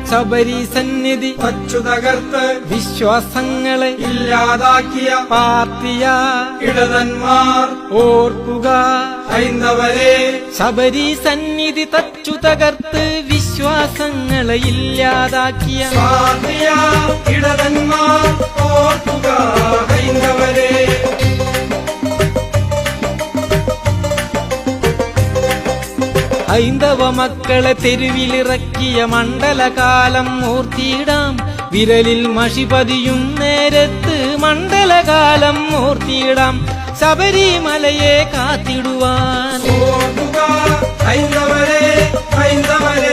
ശബരി സന്നിധി വച്ചു തകർത്ത് വിശ്വാസങ്ങളെ ഇല്ലാതാക്കിയ പാർട്ടിയ ഇടതന്മാർ ഓർക്കുക. ഹൈന്ദവരെ ശബരി സന്നിധി തച്ചു തകർത്ത് വിശ്വാസങ്ങളെ ഇല്ലാതാക്കിയ പാർട്ടിയ ഇടതന്മാർ ഓർക്കുക. ഹൈന്ദവരെ ഹൈന്ദവ മക്കളെ തെരുവിലിറക്കിയ മണ്ഡലകാലം ഓർത്തിയിടാം. വിരലിൽ മഷി പതിയും നേരത്ത് മണ്ഡലകാലം ഓർത്തിയിടാം. ശബരിമലയെ കാത്തിടുവാൻ ഓർക്കുക. ഹൈന്ദവരെ ഹൈന്ദവരെ